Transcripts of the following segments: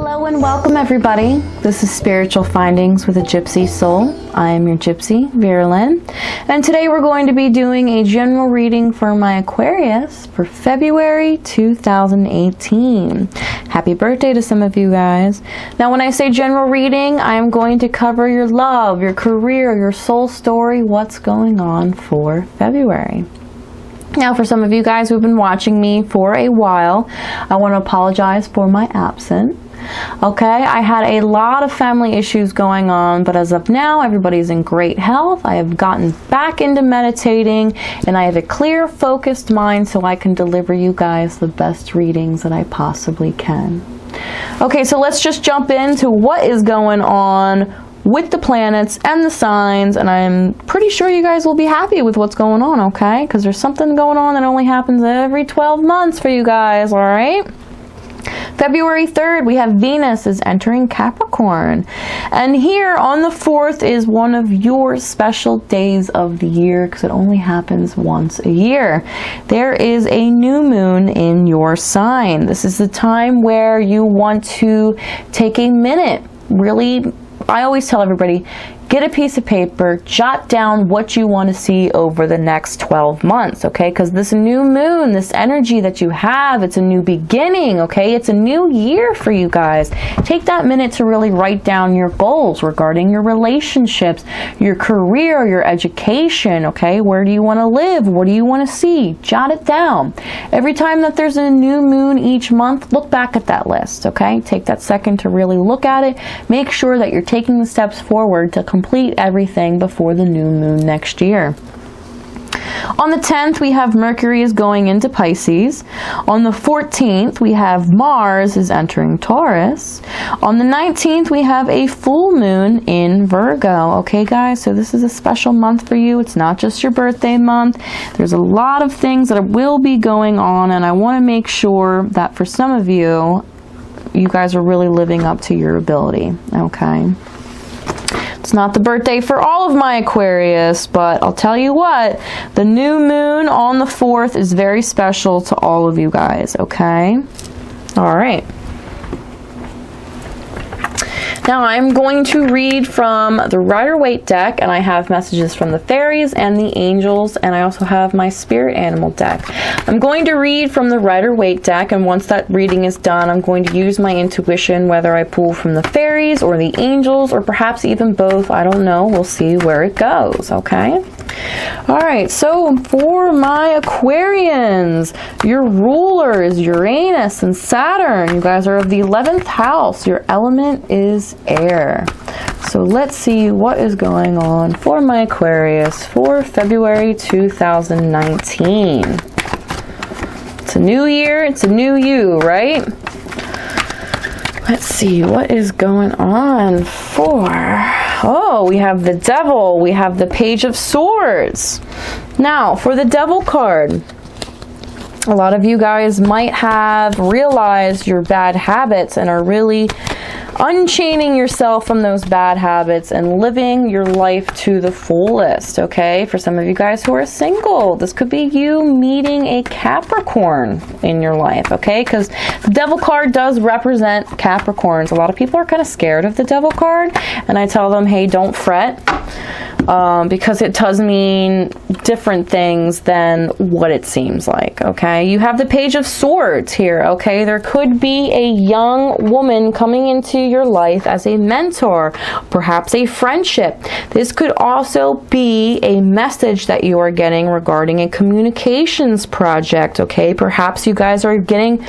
Hello and welcome everybody. This is Spiritual Findings with a Gypsy Soul. I am your Gypsy, Vera Lynn, and today we're going to be doing a general reading for my Aquarius for February 2018. Happy birthday to some of you guys. Now when I say general reading, I am going to cover your love, your career, your soul story, what's going on for February. Now for some of you guys who've been watching me for a while, I want to apologize for my absence. Okay, I had a lot of family issues going on, but as of now, everybody's in great health. I have gotten back into meditating, and I have a clear, focused mind so I can deliver you guys the best readings that I possibly can. Okay, so let's just jump into what is going on with the planets and the signs, and I'm pretty sure you guys will be happy with what's going on, okay? Because there's something going on that only happens every 12 months for you guys, all right? February 3rd, we have Venus is entering Capricorn. And here on the 4th is one of your special days of the year because it only happens once a year. There is a new moon in your sign. This is the time where you want to take a minute, really. I always tell everybody, get a piece of paper, jot down what you want to see over the next 12 months, okay? Because this new moon, this energy that you have, it's a new beginning, okay? It's a new year for you guys. Take that minute to really write down your goals regarding your relationships, your career, your education, okay? Where do you want to live? What do you want to see? Jot it down. Every time that there's a new moon each month, look back at that list, okay? Take that second to really look at it. Make sure that you're taking the steps forward to complete everything before the new moon next year. On the 10th, we have Mercury is going into Pisces. On the 14th, we have Mars is entering Taurus. On the 19th, we have a full moon in Virgo. Okay, guys, so this is a special month for you. It's not just your birthday month. There's a lot of things that will be going on, and I want to make sure that for some of you, you guys are really living up to your ability, okay? It's not the birthday for all of my Aquarius, but I'll tell you what, the new moon on the 4th is very special to all of you guys, okay? All right. Now I'm going to read from the Rider-Waite deck, and I have messages from the fairies and the angels, and I also have my spirit animal deck. I'm going to read from the Rider-Waite deck, and once that reading is done, I'm going to use my intuition, whether I pull from the fairies or the angels, or perhaps even both. I don't know. We'll see where it goes, okay? Alright, so for my Aquarians, your ruler is Uranus and Saturn. You guys are of the 11th house. Your element is air. So let's see what is going on for my Aquarius for February 2019. It's a new year, it's a new you, right? Let's see what is going on for... Oh, we have the Devil. We have the Page of Swords. Now, for the Devil card, a lot of you guys might have realized your bad habits and are really unchaining yourself from those bad habits and living your life to the fullest, okay? For some of you guys who are single, this could be you meeting a Capricorn in your life, okay? Because the Devil card does represent Capricorns. A lot of people are kind of scared of the Devil card, and I tell them, hey, don't fret, because it does mean different things than what it seems like, okay? You have the Page of Swords here, okay? There could be a young woman coming into your life as a mentor, perhaps a friendship. This could also be a message that you are getting regarding a communications project, okay? Perhaps you guys are getting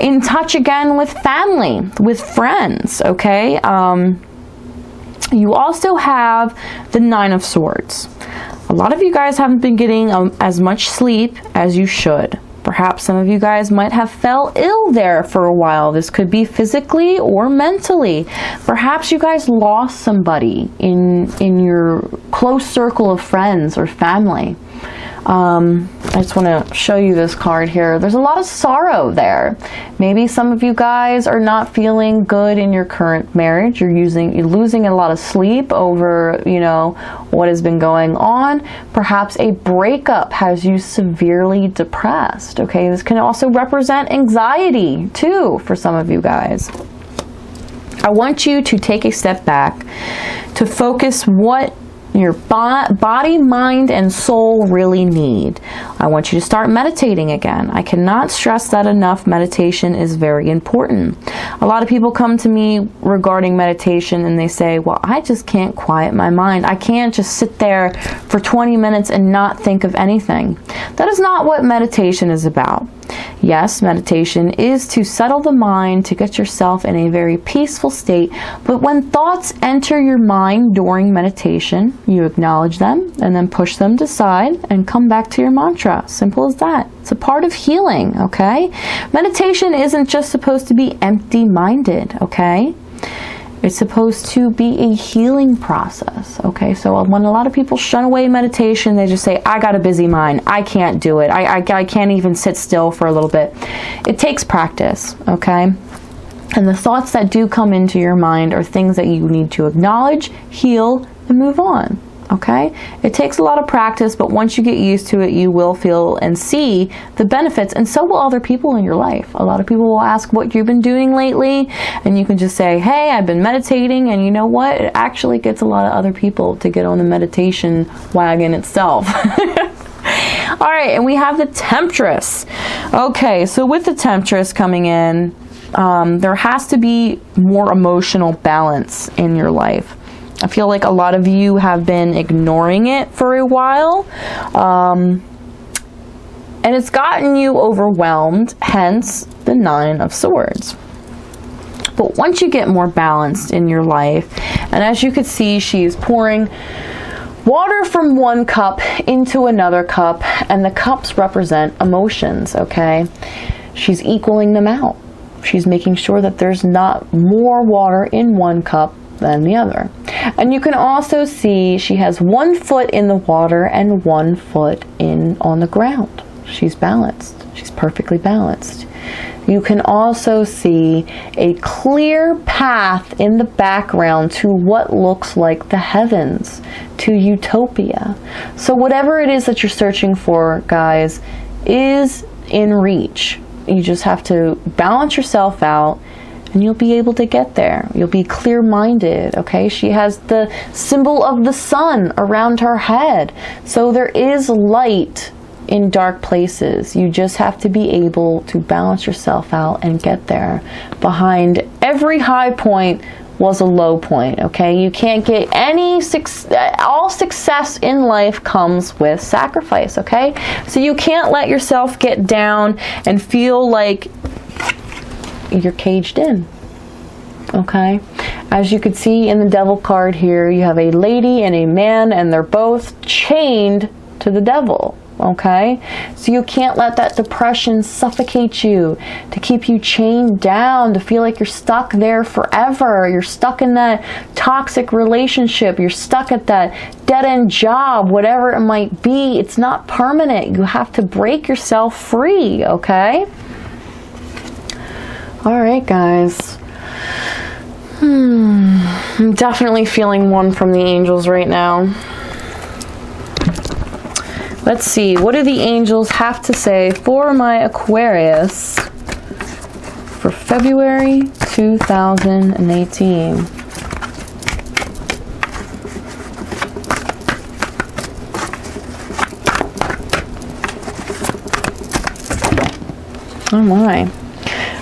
in touch again with family, with friends, okay? You also have the Nine of Swords. A lot of you guys haven't been getting as much sleep as you should. Perhaps some of you guys might have fell ill there for a while. This could be physically or mentally. Perhaps you guys lost somebody in your close circle of friends or family. I just want to show you this card here. There's a lot of sorrow there. Maybe some of you guys are not feeling good in your current marriage. You're losing a lot of sleep over, you know, what has been going on. Perhaps a breakup has you severely depressed. Okay, this can also represent anxiety too for some of you guys. I want you to take a step back to focus what your body, mind, and soul really need. I want you to start meditating again. I cannot stress that enough. Meditation is very important. A lot of people come to me regarding meditation and they say, well, I just can't quiet my mind. I can't just sit there for 20 minutes and not think of anything. That is not what meditation is about. Yes, meditation is to settle the mind, to get yourself in a very peaceful state, but when thoughts enter your mind during meditation, you acknowledge them and then push them to side and come back to your mantra. Simple as that. It's a part of healing, okay? Meditation isn't just supposed to be empty-minded, okay? It's supposed to be a healing process, okay? So when a lot of people shun away meditation, they just say, I got a busy mind. I can't do it. I can't even sit still for a little bit. It takes practice, okay? And the thoughts that do come into your mind are things that you need to acknowledge, heal, and move on. Okay? It takes a lot of practice, but once you get used to it, you will feel and see the benefits, and so will other people in your life. A lot of people will ask what you've been doing lately, and you can just say, hey, I've been meditating, and you know what? It actually gets a lot of other people to get on the meditation wagon itself. All right, and we have the Temptress. Okay, so with the Temptress coming in, there has to be more emotional balance in your life. I feel like a lot of you have been ignoring it for a while, and it's gotten you overwhelmed, hence the 9 of Swords. But once you get more balanced in your life, and as you can see, she's pouring water from one cup into another cup, and the cups represent emotions, okay? She's equaling them out. She's making sure that there's not more water in one cup than the other. And you can also see she has 1 foot in the water and 1 foot on the ground. She's balanced. She's perfectly balanced. You can also see a clear path in the background to what looks like the heavens, to utopia. So whatever it is that you're searching for, guys, is in reach. You just have to balance yourself out, and you'll be able to get there. You'll be clear-minded, okay? She has the symbol of the sun around her head. So there is light in dark places. You just have to be able to balance yourself out and get there. Behind every high point was a low point, okay? You can't get any success. All success in life comes with sacrifice, okay? So you can't let yourself get down and feel like you're caged in, okay? As you can see in the Devil card here, you have a lady and a man, and they're both chained to the devil, okay? So you can't let that depression suffocate you, to keep you chained down, to feel like you're stuck there forever. You're stuck in that toxic relationship. You're stuck at that dead-end job, whatever it might be. It's not permanent. You have to break yourself free, okay? Alright, guys. I'm definitely feeling one from the angels right now. Let's see, what do the angels have to say for my Aquarius for February 2018? Oh my.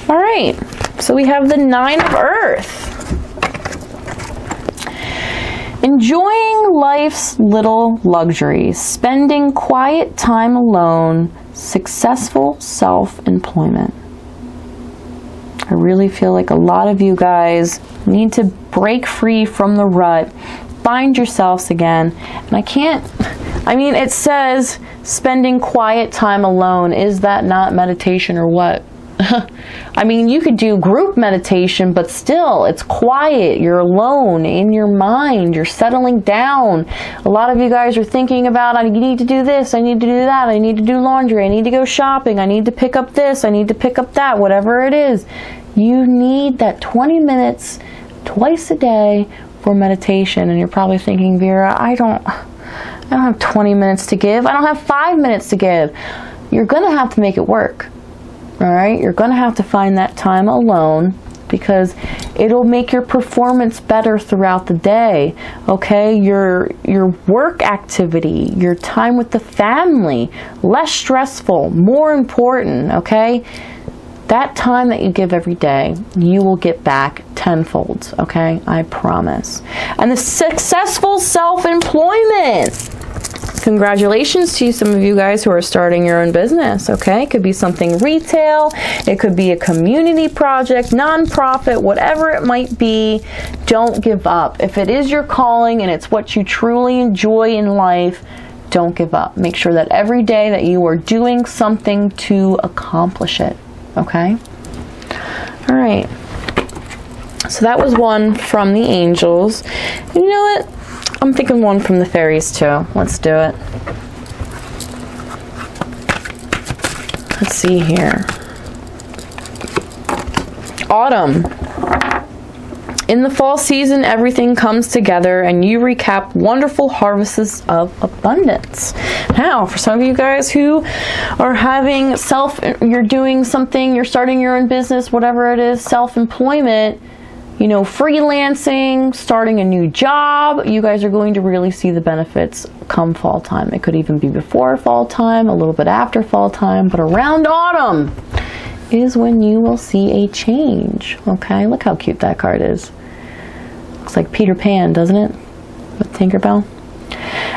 All right, so we have the 9 of Earth. Enjoying life's little luxuries, spending quiet time alone, successful self-employment. I really feel like a lot of you guys need to break free from the rut, find yourselves again. And it says spending quiet time alone. Is that not meditation or what? I mean, you could do group meditation, but still, it's quiet. You're alone in your mind. You're settling down. A lot of you guys are thinking about, I need to do this, I need to do that, I need to do laundry, I need to go shopping, I need to pick up this, I need to pick up that, whatever it is. You need that 20 minutes twice a day for meditation. And you're probably thinking, Vera, I don't have 20 minutes to give. I don't have 5 minutes to give. You're going to have to make it work. All right, you're going to have to find that time alone, because It'll make your performance better throughout the day, okay? Your work activity, your time with the family, less stressful, more important, okay? That time that you give every day, you will get back tenfold, okay? I promise. And the successful self-employment. Congratulations to some of you guys who are starting your own business, okay? It could be something retail, it could be a community project, nonprofit, whatever it might be. Don't give up. If it is your calling and it's what you truly enjoy in life, don't give up. Make sure that every day that you are doing something to accomplish it, okay? All right. So that was one from the angels. You know what? I'm thinking one from the fairies too. Let's do it. Let's see here. Autumn. In the fall season, everything comes together and you recap wonderful harvests of abundance. Now, for some of you guys who are having you're doing something, you're starting your own business, whatever it is, self-employment, you know, freelancing, starting a new job, you guys are going to really see the benefits come fall time. It could even be before fall time, a little bit after fall time, but around autumn is when you will see a change, okay? Look how cute that card is. Looks like Peter Pan, doesn't it? With Tinkerbell.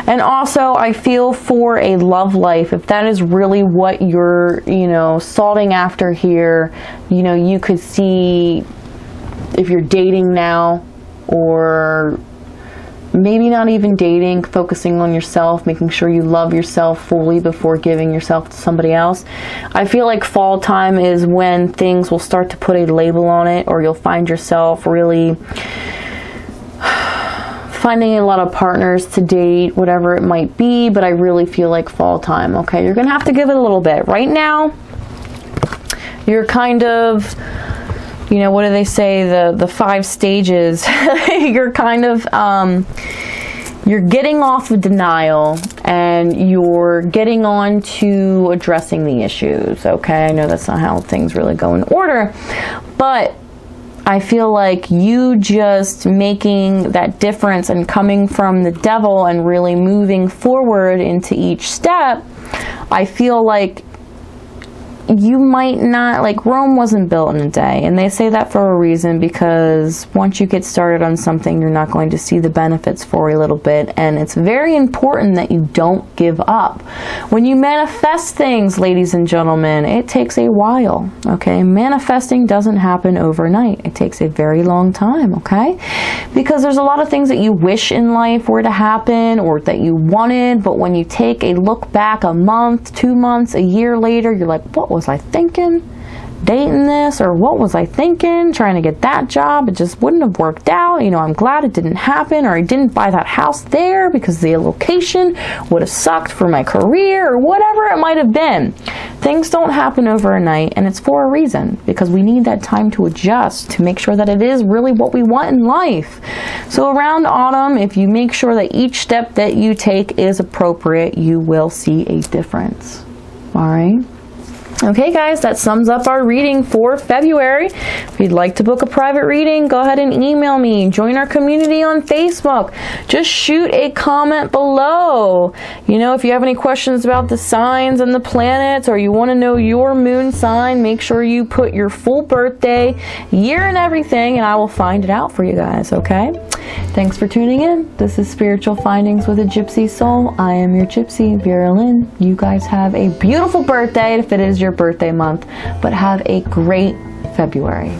And also, I feel for a love life, if that is really what you're, you know, soughting after here, you know, you could see if you're dating now, or maybe not even dating, focusing on yourself, making sure you love yourself fully before giving yourself to somebody else. I feel like fall time is when things will start to put a label on it, or you'll find yourself really finding a lot of partners to date, whatever it might be, but I really feel like fall time, okay? You're gonna have to give it a little bit. Right now, you're kind of, you know, what do they say, the 5 stages. You're kind of, you're getting off of denial and you're getting on to addressing the issues, okay? I know that's not how things really go in order, but I feel like you just making that difference and coming from the devil and really moving forward into each step, I feel like you might not, like, Rome wasn't built in a day, and they say that for a reason, because once you get started on something, you're not going to see the benefits for a little bit, and it's very important that you don't give up. When you manifest things, ladies and gentlemen, it takes a while, okay? Manifesting doesn't happen overnight. It takes a very long time, okay? Because there's a lot of things that you wish in life were to happen, or that you wanted, but when you take a look back a month, 2 months, a year later, you're like, what was I thinking? Dating this? Or what was I thinking? Trying to get that job? It just wouldn't have worked out. You know, I'm glad it didn't happen, or I didn't buy that house there because the location would have sucked for my career, or whatever it might have been. Things don't happen overnight, and it's for a reason, because we need that time to adjust to make sure that it is really what we want in life. So around autumn, if you make sure that each step that you take is appropriate, you will see a difference. All right? Okay guys, that sums up our reading for February. If you'd like to book a private reading, go ahead and email me. Join our community on Facebook. Just shoot a comment below. You know, if you have any questions about the signs and the planets, or you want to know your moon sign, make sure you put your full birthday, year, and everything, and I will find it out for you guys, okay? Thanks for tuning in. This is Spiritual Findings with a Gypsy Soul. I am your Gypsy, Vera Lynn. You guys have a beautiful birthday if it is your birthday month, but have a great February.